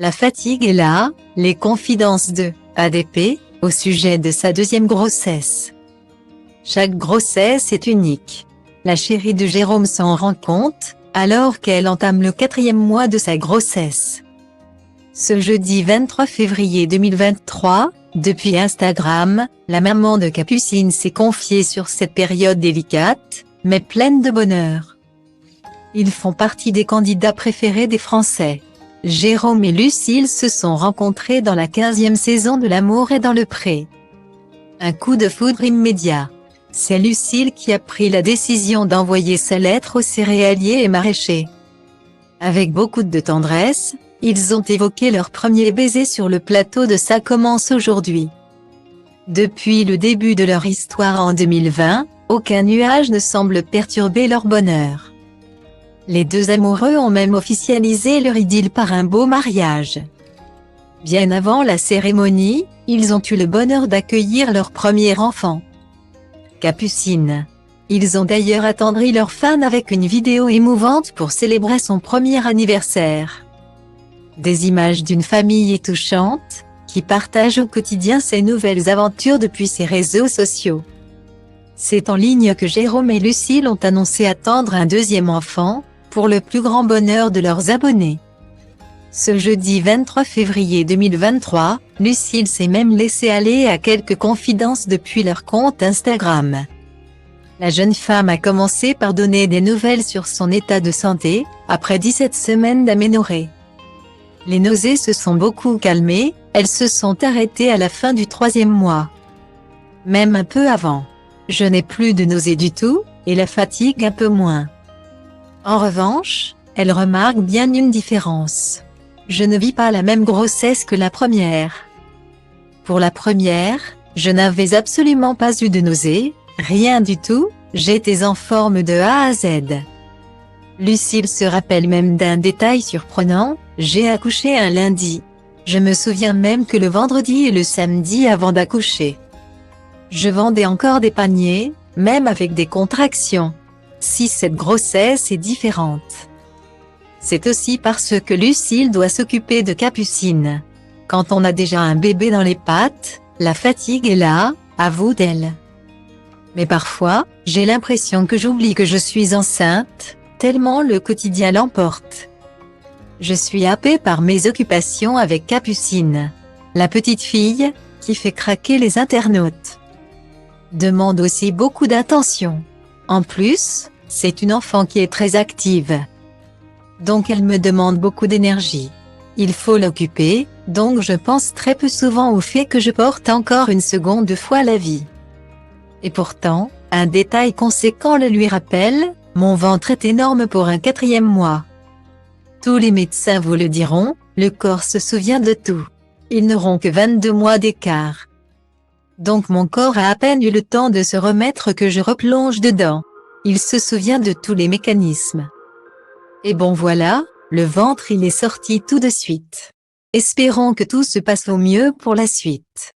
La fatigue est là, les confidences de ADP, au sujet de sa deuxième grossesse. Chaque grossesse est unique. La chérie de Jérôme s'en rend compte, alors qu'elle entame le 4e mois de sa grossesse. Ce jeudi 23 février 2023, depuis Instagram, la maman de Capucine s'est confiée sur cette période délicate, mais pleine de bonheur. Ils font partie des candidats préférés des Français. Jérôme et Lucille se sont rencontrés dans la 15e saison de L'amour est dans le pré. Un coup de foudre immédiat. C'est Lucille qui a pris la décision d'envoyer sa lettre aux céréaliers et maraîchers. Avec beaucoup de tendresse, ils ont évoqué leur premier baiser sur le plateau de Ça commence aujourd'hui. Depuis le début de leur histoire en 2020, aucun nuage ne semble perturber leur bonheur. Les deux amoureux ont même officialisé leur idylle par un beau mariage. Bien avant la cérémonie, ils ont eu le bonheur d'accueillir leur premier enfant, Capucine. Ils ont d'ailleurs attendri leurs fans avec une vidéo émouvante pour célébrer son premier anniversaire. Des images d'une famille touchante, qui partage au quotidien ses nouvelles aventures depuis ses réseaux sociaux. C'est en ligne que Jérôme et Lucille ont annoncé attendre un deuxième enfant, pour le plus grand bonheur de leurs abonnés. Ce jeudi 23 février 2023, Lucille s'est même laissée aller à quelques confidences depuis leur compte Instagram. La jeune femme a commencé par donner des nouvelles sur son état de santé, après 17 semaines d'aménorrhée. Les nausées se sont beaucoup calmées, elles se sont arrêtées à la fin du 3e mois. Même un peu avant. Je n'ai plus de nausées du tout, et la fatigue un peu moins. En revanche, elle remarque bien une différence. Je ne vis pas la même grossesse que la première. Pour la première, je n'avais absolument pas eu de nausées, rien du tout, j'étais en forme de A à Z. Lucille se rappelle même d'un détail surprenant, j'ai accouché un lundi. Je me souviens même que le vendredi et le samedi avant d'accoucher, je vendais encore des paniers, même avec des contractions. Si cette grossesse est différente, c'est aussi parce que Lucille doit s'occuper de Capucine. Quand on a déjà un bébé dans les pattes, la fatigue est là, à vous d'elle. Mais parfois, j'ai l'impression que j'oublie que je suis enceinte, tellement le quotidien l'emporte. Je suis happée par mes occupations avec Capucine, la petite fille, qui fait craquer les internautes. Demande aussi beaucoup d'attention. En plus, c'est une enfant qui est très active. Donc elle me demande beaucoup d'énergie. Il faut l'occuper, donc je pense très peu souvent au fait que je porte encore une seconde fois la vie. Et pourtant, un détail conséquent le lui rappelle, mon ventre est énorme pour un 4e mois. Tous les médecins vous le diront, le corps se souvient de tout. Ils n'auront que 22 mois d'écart. Donc mon corps a à peine eu le temps de se remettre que je replonge dedans. Il se souvient de tous les mécanismes. Et bon voilà, le ventre il est sorti tout de suite. Espérons que tout se passe au mieux pour la suite.